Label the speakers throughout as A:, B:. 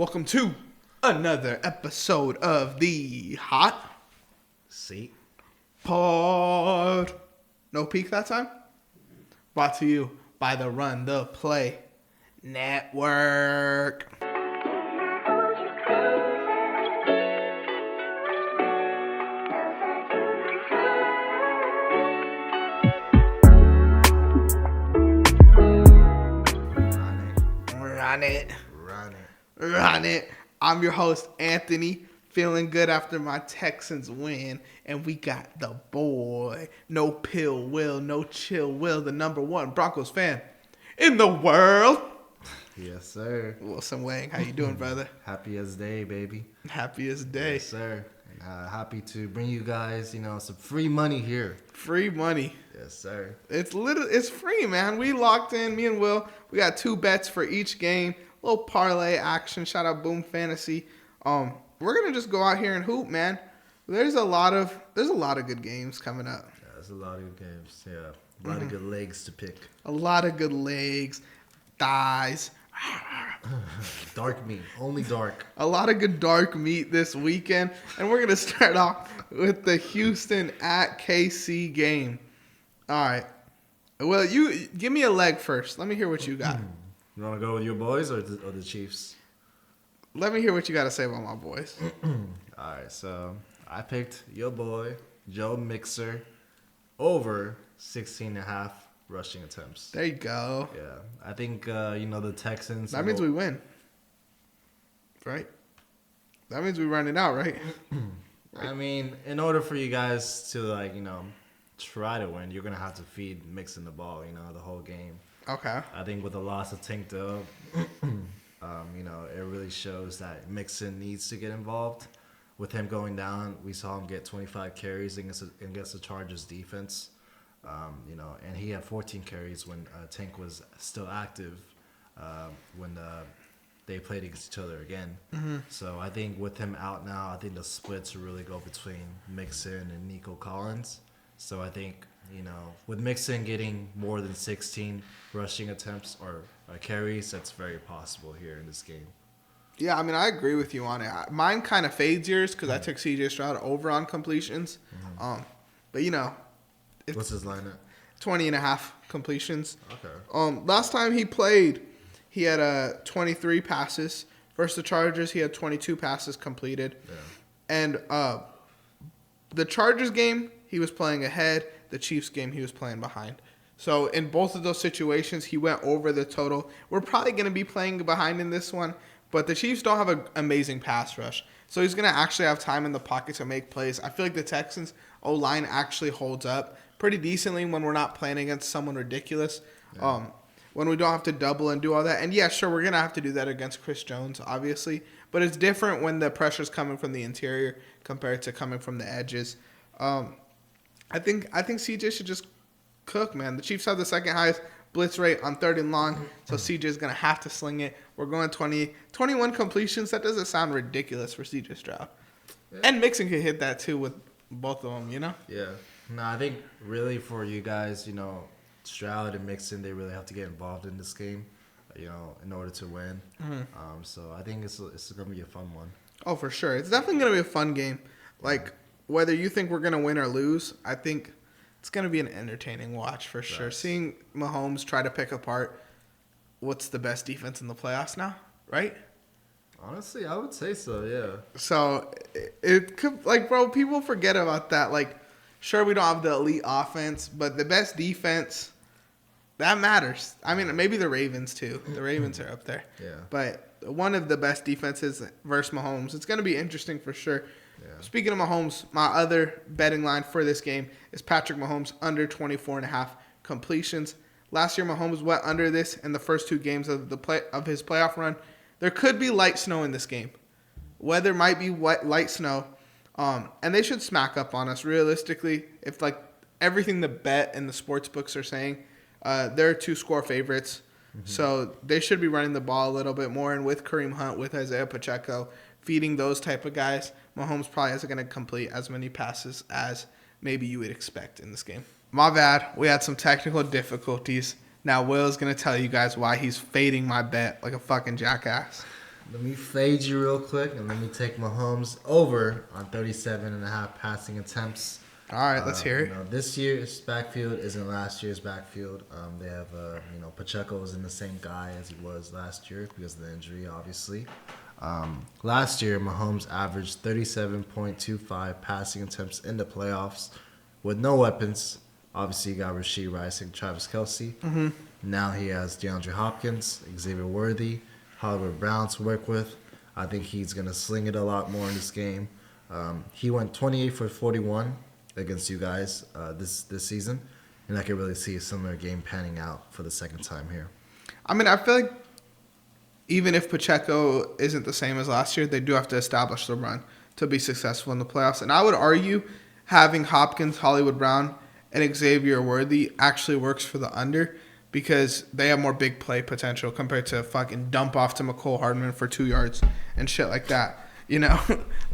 A: Welcome to another episode of the Hot
B: Seat
A: Pod. No peak that time? Brought to you by the Run the Play Network. Run it. I'm your host, Anthony, feeling good after my Texans win. And we got the boy, no pill Will, no chill Will, the number one Broncos fan in the world.
B: Yes, sir.
A: Wilson Wang, how you doing, brother?
B: Happy as day, baby.
A: Happy as day.
B: Yes, sir. And, happy to bring you guys, some free money here.
A: Free money.
B: Yes, sir.
A: It's free, man. We locked in, me and Will. We got 2 bets for each game. Little parlay action. Shout out Boom Fantasy. We're gonna just go out here and hoop, man. There's a lot of good games coming up.
B: Yeah, there's a lot of good games. Yeah, a lot of good legs to pick.
A: A lot of good legs, thighs.
B: Dark meat, only dark.
A: A lot of good dark meat this weekend, and we're gonna start off with the Houston at KC game. All right. Well, you give me a leg first. Let me hear what you got.
B: You want to go with your boys or the Chiefs?
A: Let me hear what you got to say about my boys.
B: All right, so I picked your boy, Joe Mixon, over 16.5 rushing attempts.
A: There you go.
B: Yeah, I think, the Texans.
A: That means we win. Right? That means we run it out, right?
B: I mean, in order for you guys to, try to win, you're going to have to feed Mixon the ball, the whole game.
A: Okay.
B: I think with the loss of Tank Dub, it really shows that Mixon needs to get involved. With him going down, we saw him get 25 carries against the Chargers defense. And he had 14 carries when Tank was still active when they played against each other again. Mm-hmm. So I think with him out now, I think the splits really go between Mixon and Nico Collins. So I think, with Mixon getting more than 16 rushing attempts or carries, that's very possible here in this game.
A: Yeah, I mean, I agree with you on it. Mine kind of fades yours because I took CJ Stroud over on completions. Mm-hmm. But,
B: what's his lineup?
A: 20.5 completions.
B: Okay.
A: Last time he played, he had 23 passes. Versus the Chargers, he had 22 passes completed. Yeah. And the Chargers game, he was playing ahead. The Chiefs game, he was playing behind. So in both of those situations, he went over the total. We're probably going to be playing behind in this one, but the Chiefs don't have an amazing pass rush. So he's going to actually have time in the pocket to make plays. I feel like the Texans' O-line actually holds up pretty decently when we're not playing against someone ridiculous. Yeah. When we don't have to double and do all that. And yeah, sure, we're going to have to do that against Chris Jones, obviously. But it's different when the pressure's coming from the interior compared to coming from the edges. I think CJ should just cook, man. The Chiefs have the second highest blitz rate on 3rd and long, so CJ is going to have to sling it. We're going 21 completions. That doesn't sound ridiculous for CJ Stroud. Yeah. And Mixon could hit that too with both of them,
B: Yeah. No, I think really for you guys, Stroud and Mixon, they really have to get involved in this game, in order to win. Mm-hmm. So I think it's going to be a fun one. Oh,
A: for sure. It's definitely going to be a fun game. Whether you think we're going to win or lose, I think it's going to be an entertaining watch for sure. Right. Seeing Mahomes try to pick apart what's the best defense in the playoffs now, right?
B: Honestly, I would say so, yeah.
A: So it could, bro, people forget about that. Sure, we don't have the elite offense, but the best defense, that matters. I mean, maybe the Ravens too. The Ravens are up there.
B: Yeah.
A: But one of the best defenses versus Mahomes. It's going to be interesting for sure. Yeah. Speaking of Mahomes, my other betting line for this game is Patrick Mahomes under 24.5 completions. Last year, Mahomes went under this in the first 2 games of his playoff run. There could be light snow in this game. Weather might be light snow, and they should smack up on us. Realistically, if everything the bet and the sports books are saying, they're 2-score favorites. Mm-hmm. So they should be running the ball a little bit more. And with Kareem Hunt, with Isaiah Pacheco, feeding those type of guys, Mahomes probably isn't going to complete as many passes as maybe you would expect in this game. My bad. We had some technical difficulties. Now Will's going to tell you guys why he's fading my bet like a fucking jackass.
B: Let me fade you real quick, and let me take Mahomes over on 37.5 passing attempts.
A: All right, let's hear it.
B: This year's backfield isn't last year's backfield. They have, Pacheco isn't the same guy as he was last year because of the injury, obviously. Last year, Mahomes averaged 37.25 passing attempts in the playoffs with no weapons. Obviously, he got Rashee Rice and Travis Kelce.
A: Mm-hmm.
B: Now he has DeAndre Hopkins, Xavier Worthy, Hollywood Brown to work with. I think he's going to sling it a lot more in this game. He went 28 for 41 against you guys this season, and I can really see a similar game panning out for the second time here.
A: I mean, I feel like even if Pacheco isn't the same as last year, they do have to establish the run to be successful in the playoffs. And I would argue having Hopkins, Hollywood Brown, and Xavier Worthy actually works for the under because they have more big play potential compared to fucking dump off to McCole Hardman for 2 yards and shit like that. You know,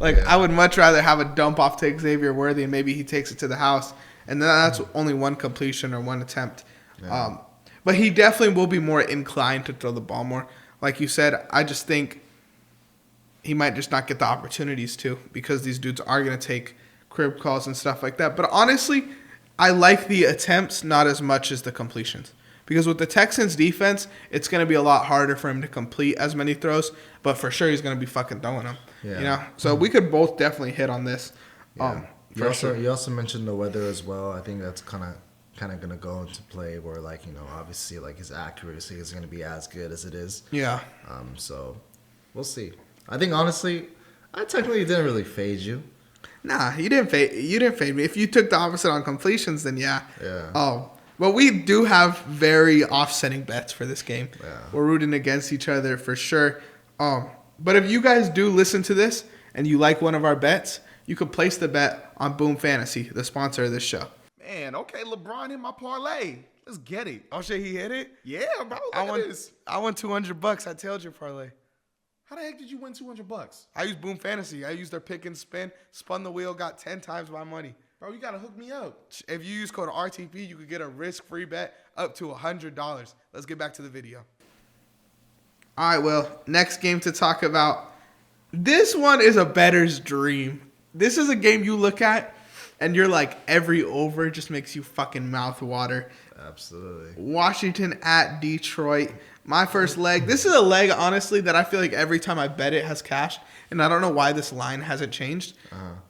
A: I would much rather have a dump off to Xavier Worthy and maybe he takes it to the house. And then that's only one completion or one attempt. Yeah. But he definitely will be more inclined to throw the ball more. Like you said, I just think he might just not get the opportunities to because these dudes are going to take crib calls and stuff like that. But honestly, I like the attempts not as much as the completions. Because with the Texans defense, it's going to be a lot harder for him to complete as many throws. But for sure, he's going to be fucking throwing them. Yeah. You know? So we could both definitely hit on this.
B: Yeah. You also mentioned the weather as well. I think that's kind of going to go into play where, obviously, his accuracy is going to be as good as it is.
A: Yeah.
B: So we'll see. I think, honestly, I technically didn't really fade you.
A: Nah, you didn't fade me. If you took the opposite on completions, then yeah.
B: Yeah.
A: But we do have very offsetting bets for this game.
B: Yeah.
A: We're rooting against each other for sure. But if you guys do listen to this and you like one of our bets, you could place the bet on Boom Fantasy, the sponsor of this show.
C: Man, okay, LeBron hit my parlay. Let's get it.
A: Oh shit, he hit it?
C: Yeah, bro. Look at this.
A: I won $200. I tailed your parlay.
C: How the heck did you win $200?
A: I used Boom Fantasy. I used their pick and spin, spun the wheel, got 10 times my money.
C: Bro, you gotta hook me up.
A: If you use code RTP, you could get a risk-free bet up to $100. Let's get back to the video. All right, well, next game to talk about. This one is a bettor's dream. This is a game you look at, and you're like, every over just makes you fucking mouth water.
B: Absolutely.
A: Washington at Detroit. My first leg. This is a leg, honestly, that I feel like every time I bet it has cashed. And I don't know why this line hasn't changed.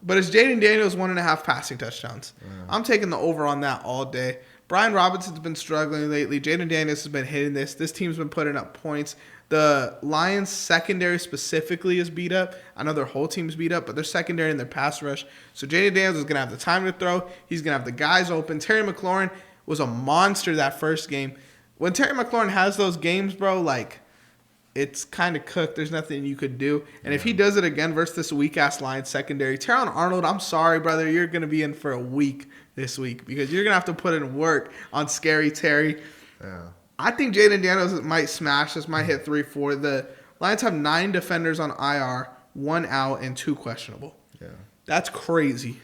A: But it's Jaden Daniels 1.5 passing touchdowns. I'm taking the over on that all day. Brian Robinson's been struggling lately. Jaden Daniels has been hitting this. This team's been putting up points. The Lions secondary specifically is beat up. I know their whole team's beat up, but their secondary and their pass rush. So Jaden Daniels is going to have the time to throw. He's going to have the guys open. Terry McLaurin was a monster that first game. When Terry McLaurin has those games, bro, it's kind of cooked. There's nothing you could do. And if he does it again versus this weak-ass Lions secondary, Teron Arnold, I'm sorry, brother. You're going to be in for a week this week because you're going to have to put in work on Scary Terry.
B: Yeah.
A: I think Jaden Daniels might smash this, might hit 3-4. The Lions have 9 defenders on IR, 1 out, and 2 questionable.
B: Yeah.
A: That's crazy.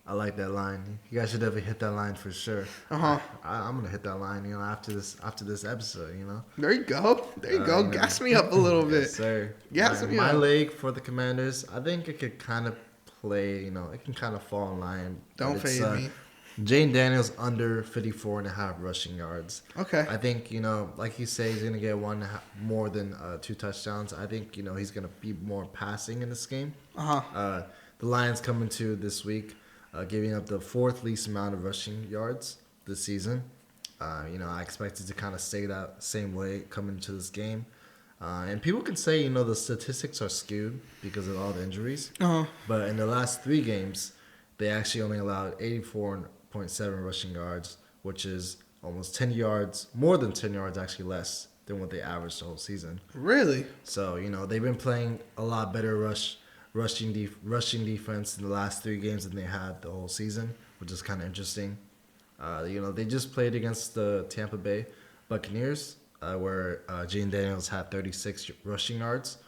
B: I like that line. You guys should definitely hit that line for sure.
A: I'm
B: gonna hit that line, after this episode,
A: There you go. Gas me up a little bit.
B: Yes, sir.
A: Gas me
B: my
A: up.
B: leg for the Commanders, I think it could kind of play, it can kind of fall in line.
A: Don't fade me.
B: Jane Daniels under 54.5 rushing yards.
A: Okay.
B: I think, like you say, he's gonna get more than 2 touchdowns. I think, he's gonna be more passing in this game. The Lions come into this week. Giving up the 4th least amount of rushing yards this season. I expect it to kind of stay that same way coming into this game. And people can say, the statistics are skewed because of all the injuries. But in the last 3 games, they actually only allowed 84.7 rushing yards, which is almost 10 yards, more than 10 yards actually less than what they averaged the whole season.
A: Really?
B: So, they've been playing a lot better rushing defense in the last 3 games than they had the whole season, which is kind of interesting. They just played against the Tampa Bay Buccaneers, where Gene Daniels had 36 rushing yards.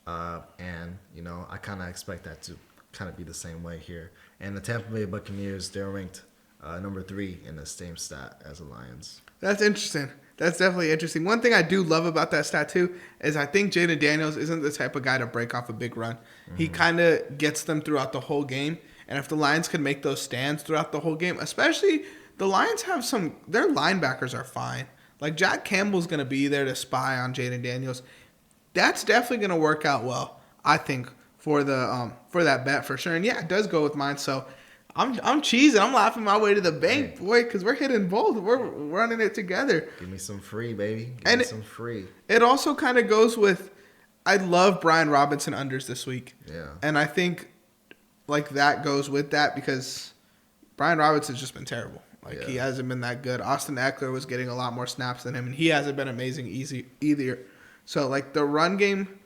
B: And I kind of expect that to kind of be the same way here. And the Tampa Bay Buccaneers, they're ranked number 3 in the same stat as the Lions.
A: That's interesting. That's definitely interesting. One thing I do love about that stat too is I think Jaden Daniels isn't the type of guy to break off a big run. He kind of gets them throughout the whole game. And if the Lions could make those stands throughout the whole game, especially the Lions have their linebackers are fine. Like Jack Campbell's going to be there to spy on Jaden Daniels. That's definitely going to work out well, I think, for that bet for sure. And yeah, it does go with mine. So I'm cheesing. I'm laughing my way to the bank, boy, because we're hitting both. We're running it together.
B: Give me some free, baby. Give me some free.
A: It also kind of goes with, I love Brian Robinson unders this week.
B: Yeah.
A: And I think like that goes with that because Brian Robinson's just been terrible. Like he hasn't been that good. Austin Eckler was getting a lot more snaps than him, and he hasn't been amazing either. So like the run game,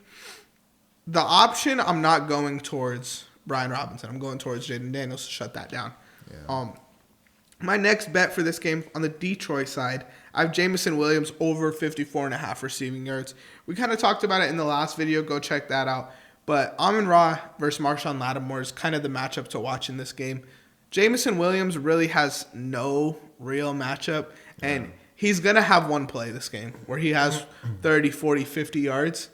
A: the option, I'm not going towards Brian Robinson. I'm going towards Jaden Daniels to shut that down. Yeah. My next bet for this game on the Detroit side, I have Jameson Williams over 54.5 receiving yards. We kind of talked about it in the last video. Go check that out. But Amon-Ra versus Marshawn Lattimore is kind of the matchup to watch in this game. Jameson Williams really has no real matchup, and he's going to have one play this game where he has 30, 40, 50 yards.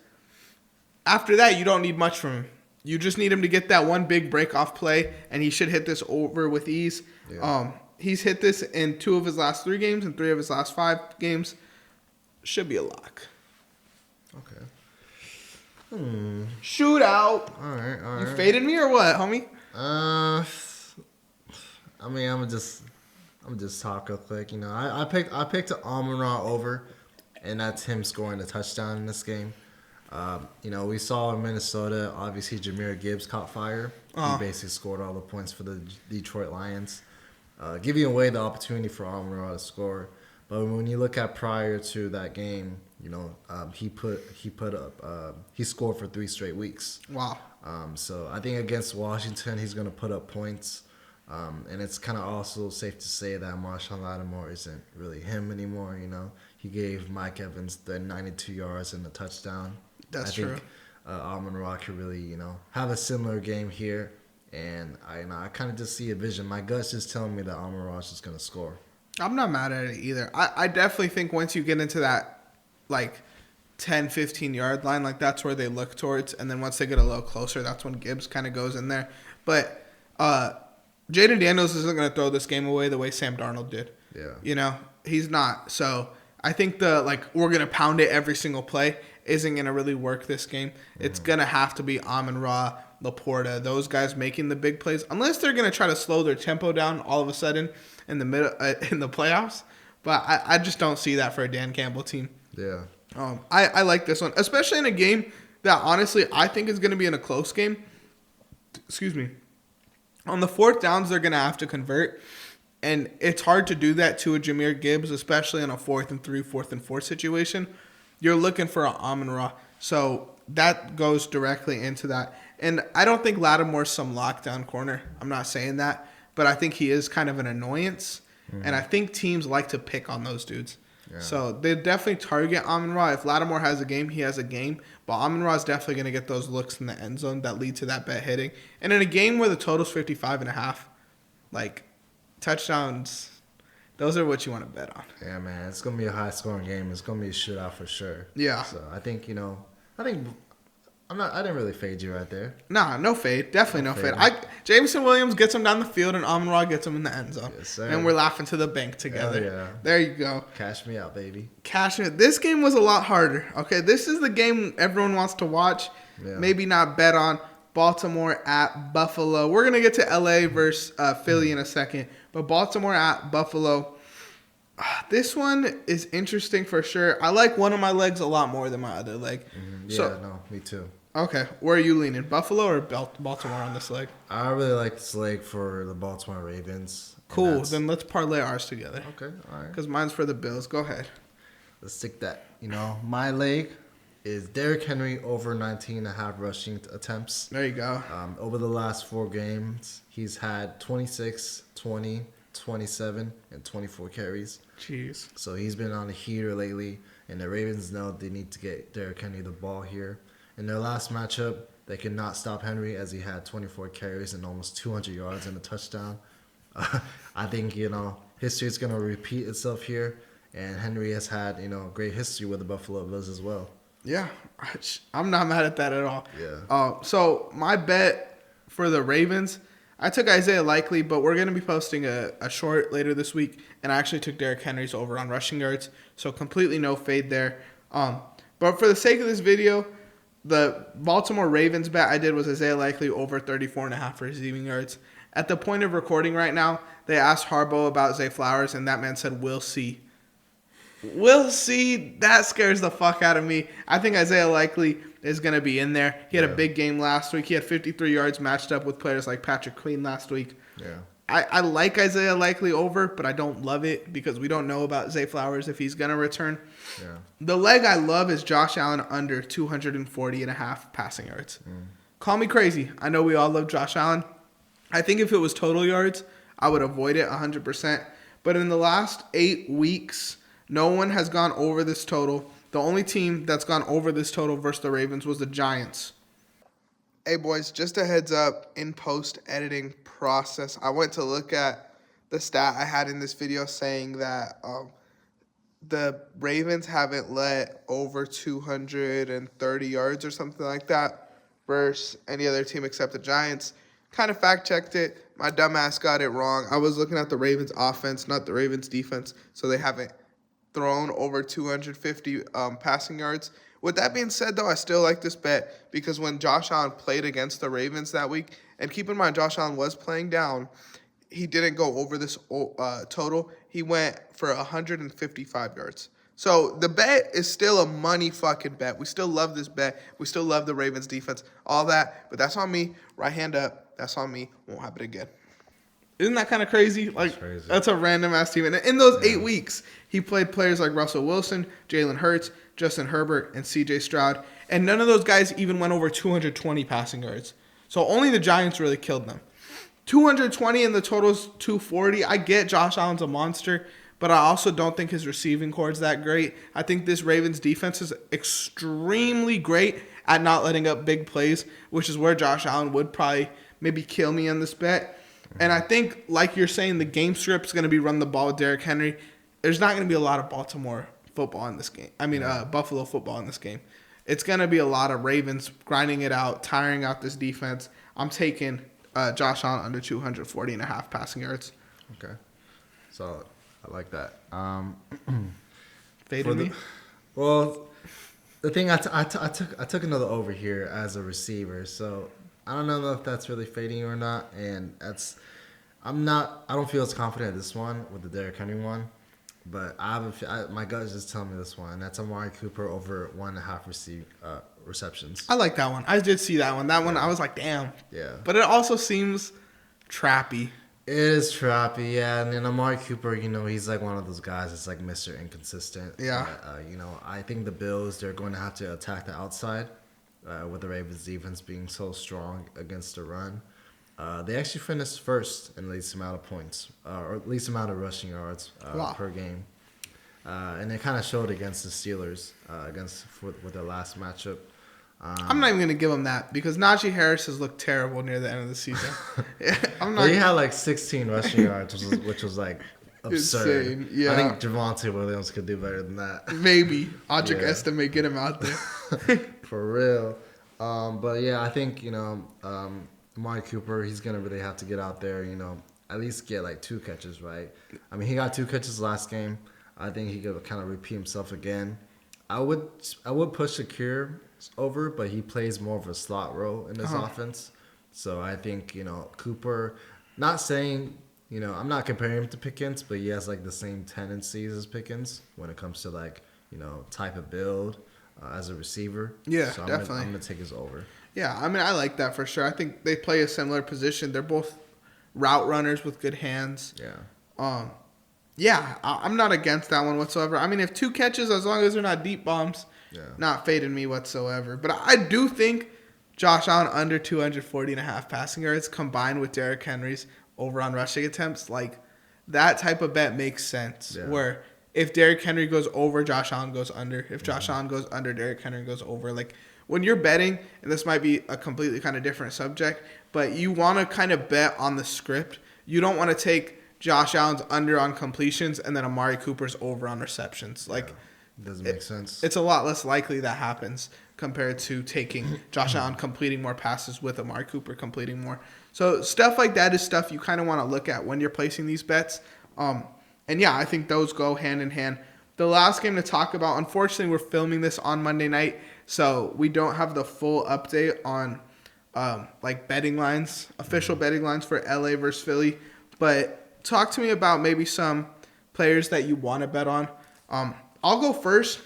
A: After that, you don't need much from him. You just need him to get that one big break-off play, and he should hit this over with ease. Yeah. He's hit this in 2 of his last 3 games and 3 of his last 5 games. Should be a lock.
B: Okay.
A: Shootout.
B: All right.
A: You faded me or what, homie?
B: I mean, I'm just talk real quick. You know, I picked Amon-Ra over, and that's him scoring a touchdown in this game. You know, we saw in Minnesota, obviously Jahmyr Gibbs caught fire. He basically scored all the points for the Detroit Lions, giving away the opportunity for Amon-Ra to score. But when you look at prior to that game, you know, he scored for 3 straight weeks.
A: Wow.
B: So I think against Washington, he's going to put up points. And it's kind of also safe to say that Marshawn Lattimore isn't really him anymore. You know, he gave Mike Evans the 92 yards and the touchdown.
A: That's true. I think
B: Amon-Ra could really, you know, have a similar game here. And I kind of just see a vision. My gut's just telling me that Amon-Ra is just going to score.
A: I'm not mad at it either. I definitely think once you get into that, like, 10, 15-yard line, like, that's where they look towards. And then once they get a little closer, that's when Gibbs kind of goes in there. But Jaden Daniels isn't going to throw this game away the way Sam Darnold did. Yeah. You know, he's not. So I think we're going to pound it every single play isn't going to really work this game. It's going to have to be Amon-Ra, Laporta, those guys making the big plays, unless they're going to try to slow their tempo down all of a sudden in the middle in the playoffs. But I just don't see that for a Dan Campbell team.
B: Yeah.
A: I like this one, especially in a game that honestly I think is going to be in a close game. Excuse me. On the 4th downs, they're going to have to convert. And it's hard to do that to a Jahmyr Gibbs, especially on a 4th and 3, 4th and 4 situation. You're looking for an Amon-Ra. So that goes directly into that. And I don't think Lattimore's some lockdown corner. I'm not saying that. But I think he is kind of an annoyance. Mm-hmm. And I think teams like to pick on those dudes. Yeah. So they definitely target Amon-Ra. If Lattimore has a game, he has a game. But Amon-Ra is definitely going to get those looks in the end zone that lead to that bet hitting. And in a game where the total's 55.5, like, touchdowns, those are what you want to bet on.
B: Yeah, man. It's going to be a high-scoring game. It's going to be a shootout for sure.
A: Yeah.
B: So I think, you know, I didn't really fade you right there.
A: Nah, no fade. Definitely no fade. Jameson Williams gets him down the field, and Amon-Ra gets him in the end zone.
B: Yes, sir.
A: And we're laughing to the bank together.
B: Yeah.
A: There you go.
B: Cash me out, baby.
A: Cash me out. This game was a lot harder. Okay, this is the game everyone wants to watch. Yeah. Maybe not bet on. Baltimore at Buffalo. We're going to get to L.A. versus Philly in a second. But Baltimore at Buffalo. This one is interesting for sure. I like one of my legs a lot more than my other leg.
B: Mm-hmm. Yeah, no, me too.
A: Okay, where are you leaning? Buffalo or Baltimore on this leg?
B: I really like this leg for the Baltimore Ravens.
A: Cool, then let's parlay ours together.
B: Okay, all right.
A: Because mine's for the Bills. Go ahead.
B: Let's stick that. You know, my leg is Derrick Henry over 19.5 rushing attempts.
A: There you go.
B: Over the last 4 games, he's had 26, 20, 27, and 24 carries.
A: Jeez.
B: So he's been on a heater lately, and the Ravens know they need to get Derrick Henry the ball here. In their last matchup, they could not stop Henry as he had 24 carries and almost 200 yards and a touchdown. I think, history is going to repeat itself here. And Henry has had, great history with the Buffalo Bills as well.
A: Yeah, I'm not mad at that at all.
B: Yeah.
A: So my bet for the Ravens, I took Isaiah Likely, but we're going to be posting a short later this week, and I actually took Derrick Henry's over on rushing yards, so completely no fade there. But for the sake of this video, the Baltimore Ravens bet I did was Isaiah Likely over 34.5 receiving yards. At the point of recording right now, they asked Harbaugh about Zay Flowers, and that man said, "We'll see." We'll see. That scares the fuck out of me. I think Isaiah Likely is going to be in there. He had a big game last week. He had 53 yards matched up with players like Patrick Queen last week.
B: Yeah.
A: I like Isaiah Likely over, but I don't love it because we don't know about Zay Flowers if he's going to return.
B: Yeah.
A: The leg I love is Josh Allen under 240.5 passing yards. Call me crazy. I know we all love Josh Allen. I think if it was total yards, I would avoid it 100%. But in the last 8 weeks, no one has gone over this total. The only team that's gone over this total versus the Ravens was the Giants. Hey, boys, just a heads up, in post-editing process, I went to look at the stat I had in this video saying that the Ravens haven't let over 230 yards or something like that versus any other team except the Giants. Kind of fact-checked it. My dumbass got it wrong. I was looking at the Ravens offense, not the Ravens defense, so they haven't thrown over 250 passing yards. With that being said, though, I still like this bet because when Josh Allen played against the Ravens that week, and keep in mind Josh Allen was playing down, he didn't go over this total. He went for 155 yards. So the bet is still a money fucking bet. We still love this bet. We still love the Ravens defense, all that. But that's on me. Right hand up. That's on me. Won't happen again. Isn't that kind of crazy? Like, that's a random ass team. And in those 8 weeks, he played players like Russell Wilson, Jalen Hurts, Justin Herbert, and C.J. Stroud. And none of those guys even went over 220 passing yards. So only the Giants really killed them. 220 and the total's 240. I get Josh Allen's a monster, but I also don't think his receiving core's that great. I think this Ravens defense is extremely great at not letting up big plays, which is where Josh Allen would probably maybe kill me on this bet. And I think, like you're saying, the game script's going to be run the ball with Derrick Henry. There's not going to be a lot of Baltimore football in this game. Buffalo football in this game. It's going to be a lot of Ravens grinding it out, tiring out this defense. I'm taking Josh Allen under 240.5 passing yards.
B: Okay. So I like that.
A: Faded me?
B: Well, the thing I took another over here as a receiver, so I don't know if that's really fading you or not, and I don't feel as confident in this one with the Derrick Henry one, but my gut is just telling me this one, and that's Amari Cooper over 1.5 receptions.
A: I like that one. I did see that one. That one, I was like, damn.
B: Yeah.
A: But it also seems trappy.
B: It is trappy, yeah. And then Amari Cooper, he's like one of those guys that's like Mr. Inconsistent.
A: Yeah.
B: I think the Bills, they're going to have to attack the outside. With the Ravens defense being so strong against the run. They actually finished first in the least amount of points, or least amount of rushing yards per game. And they kind of showed against the Steelers with their last matchup.
A: I'm not even going to give them that because Najee Harris has looked terrible near the end of the season.
B: He had like 16 rushing yards, which was like absurd.
A: Insane. Yeah.
B: I think Javonte Williams could do better than that.
A: Maybe. Audric Estime may get him out there.
B: For real. But yeah, I think, Amari Cooper, he's going to really have to get out there, at least get like 2 catches, right? I mean, he got 2 catches last game. I think he could kind of repeat himself again. I would push Shakir over, but he plays more of a slot role in this offense. So I think, Cooper, not saying, I'm not comparing him to Pickens, but he has like the same tendencies as Pickens when it comes to like, type of build as a receiver.
A: Yeah,
B: so
A: definitely.
B: I'm going to take his over.
A: Yeah, I mean, I like that for sure. I think they play a similar position. They're both route runners with good hands.
B: Yeah.
A: Yeah, I'm not against that one whatsoever. I mean, if 2 catches, as long as they're not deep bombs, not fading me whatsoever. But I do think Josh Allen under 240.5 passing yards combined with Derrick Henry's over on rushing attempts, like that type of bet makes sense. Yeah. Where if Derrick Henry goes over, Josh Allen goes under. If Josh Allen goes under, Derrick Henry goes over. Like when you're betting, and this might be a completely kind of different subject, but you want to kind of bet on the script. you don't want to take Josh Allen's under on completions and then Amari Cooper's over on receptions. Like,
B: doesn't make sense.
A: It's a lot less likely that happens compared to taking Josh Allen completing more passes with Amari Cooper completing more. So stuff like that is stuff you kind of want to look at when you're placing these bets. And yeah, I think those go hand in hand. The last game to talk about, unfortunately, we're filming this on Monday night, so we don't have the full update on like betting lines, official betting lines for LA versus Philly. But talk to me about maybe some players that you want to bet on. I'll go first.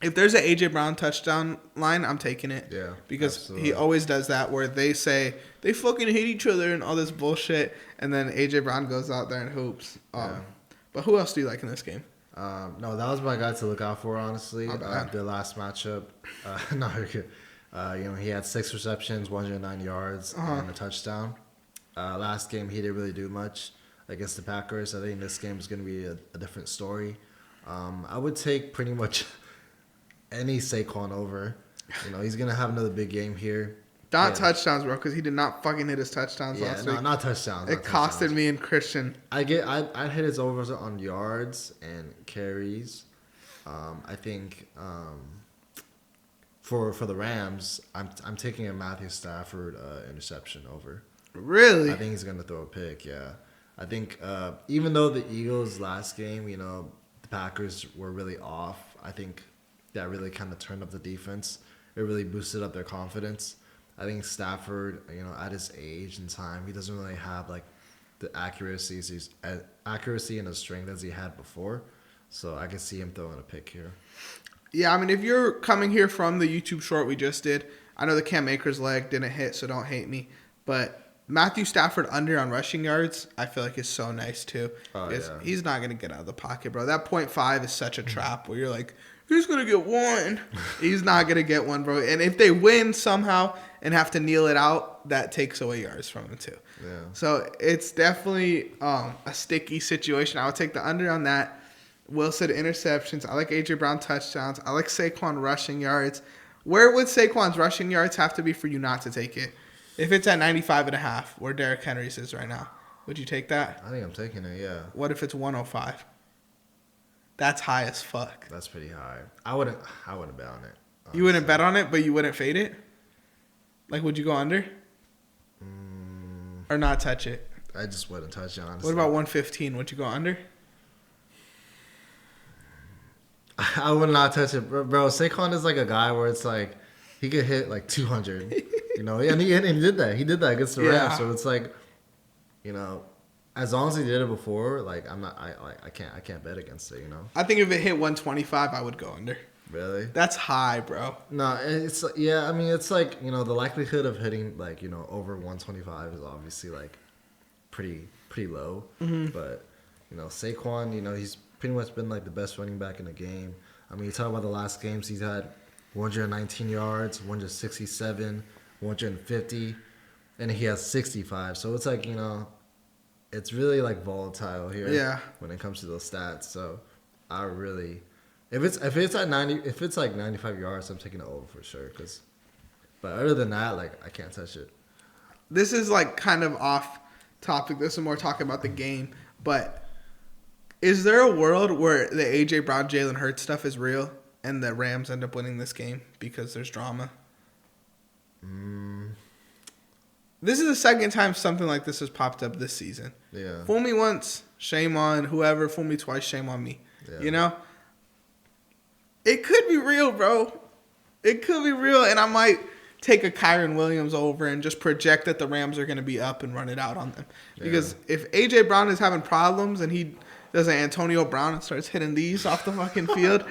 A: If there's an A.J. Brown touchdown line, I'm taking it.
B: Yeah,
A: because
B: absolutely.
A: he always does that where they say they fucking hate each other and all this bullshit, and then A.J. Brown goes out there and hoops. But who else do you like in this game?
B: No, that was my guy to look out for, honestly. The last matchup. No, you're good. He had 6 receptions, 109 yards, and a touchdown. Last game, he didn't really do much against the Packers. I think this game is going to be a different story. I would take pretty much any Saquon over. He's going to have another big game here.
A: Not touchdowns, bro, because he did not fucking hit his touchdowns last week.
B: Not touchdowns.
A: It costed me and Christian.
B: I hit his overs on yards and carries. I think for the Rams, I'm taking a Matthew Stafford interception over.
A: Really?
B: I think he's gonna throw a pick. Yeah, I think even though the Eagles last game, the Packers were really off. I think that really kind of turned up the defense. It really boosted up their confidence. I think Stafford, at his age and time, he doesn't really have like the accuracy and the strength as he had before. So I can see him throwing a pick here.
A: Yeah, I mean, if you're coming here from the YouTube short we just did, I know the Cam Akers leg didn't hit, so don't hate me. But Matthew Stafford under on rushing yards, I feel like is so nice too. He's not going to get out of the pocket, bro. That 0.5 is such a trap where you're like, he's going to get one. He's not going to get one, bro. And if they win somehow and have to kneel it out, that takes away yards from him too.
B: Yeah.
A: So it's definitely a sticky situation. I would take the under on that. Wilson interceptions. I like A.J. Brown touchdowns. I like Saquon rushing yards. Where would Saquon's rushing yards have to be for you not to take it? If it's at 95.5, where Derrick Henry's is right now, would you take that?
B: I think I'm taking it, yeah.
A: What if it's 105? That's high as fuck.
B: That's pretty high. I wouldn't bet on it. Honestly.
A: You wouldn't bet on it, but you wouldn't fade it? Like, would you go under? Or not touch it?
B: I just wouldn't touch it, honestly.
A: What about 115? Would you go under?
B: I would not touch it, bro. Saquon is like a guy where it's like he could hit like 200, and he did that. He did that against the Rams. So it's like, as long as he did it before, like I can't bet against it.
A: I think if it hit 125, I would go under.
B: Really?
A: That's high, bro.
B: No, it's it's like the likelihood of hitting like over 125 is obviously like pretty low. Mm-hmm. But Saquon, he's pretty much been like the best running back in the game. I mean, you talk about the last games, he's had 119 yards, 167, 150, and he has 65. So it's like, it's really like volatile here.
A: Yeah.
B: When it comes to those stats. So I really, if it's like 95 yards, I'm taking it over for sure. But other than that, like I can't touch it.
A: This is like kind of off topic. This is more talking about the game, but is there a world where the A.J. Brown, Jalen Hurts stuff is real and the Rams end up winning this game because there's drama? This is the second time something like this has popped up this season.
B: Yeah.
A: Fool me once, shame on whoever. Fool me twice, shame on me. Yeah. It could be real, bro. It could be real, and I might take a Kyron Williams over and just project that the Rams are going to be up and run it out on them. Because if A.J. Brown is having problems and he does an Antonio Brown and starts hitting these off the fucking field.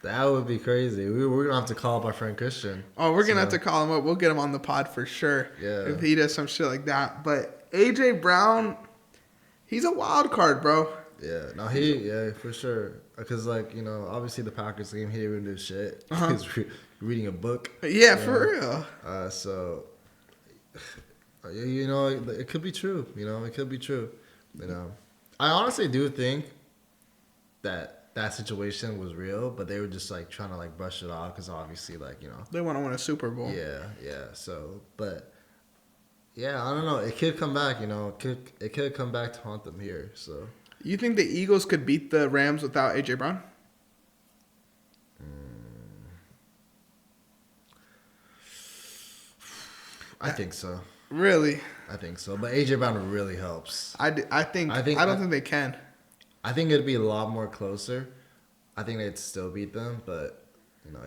B: That would be crazy. We're going to have to call up our friend Christian.
A: Oh, we're going to have to call him up. We'll get him on the pod for sure.
B: Yeah.
A: If he does some shit like that. But A.J. Brown, he's a wild card, bro.
B: Yeah. No, for sure. Because, obviously the Packers game, he didn't do shit.
A: Uh-huh.
B: He was reading a book.
A: Yeah, for real.
B: So, it could be true. It could be true. I honestly do think that situation was real, but they were just like trying to like brush it off because obviously they want
A: to win a Super Bowl.
B: Yeah. So, but Yeah, I don't know. It could come back. It could come back to haunt them here. So
A: You think the Eagles could beat the Rams without AJ Brown?
B: I think so.
A: Really?
B: I think so. But AJ Brown really helps.
A: I don't think they can.
B: I think it'd be a lot more closer. I think they'd still beat them, but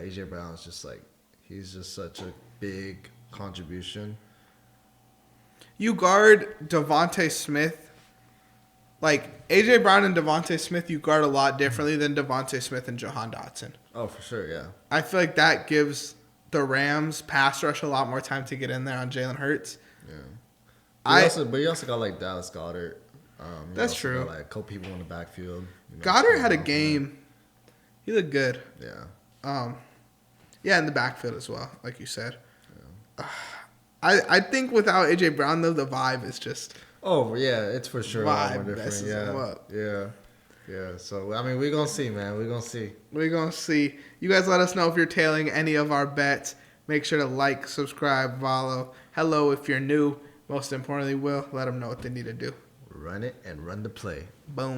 B: AJ Brown is just like he's just such a big contribution.
A: You guard Devontae Smith. Like, A.J. Brown and Devontae Smith, you guard a lot differently than Devontae Smith and Jahan Dotson.
B: Oh, for sure, yeah.
A: I feel like that gives the Rams pass rush a lot more time to get in there on Jalen Hurts.
B: Yeah. But you also got, like, Dallas Goedert.
A: That's true.
B: Got, like, a couple people in the backfield.
A: Goddard had a game. He looked good.
B: Yeah.
A: Yeah, in the backfield as well, like you said. Yeah. I think without A.J. Brown, though, the vibe is just...
B: Oh, yeah, it's for sure a lot more different.
A: Yeah.
B: Yeah. So, I mean, we're going to see, man. We're going to see.
A: We're going to see. You guys let us know if you're tailing any of our bets. Make sure to like, subscribe, follow. Hello if you're new. Most importantly, Will, let them know what they need to do.
B: Run it and run the play.
A: Boom.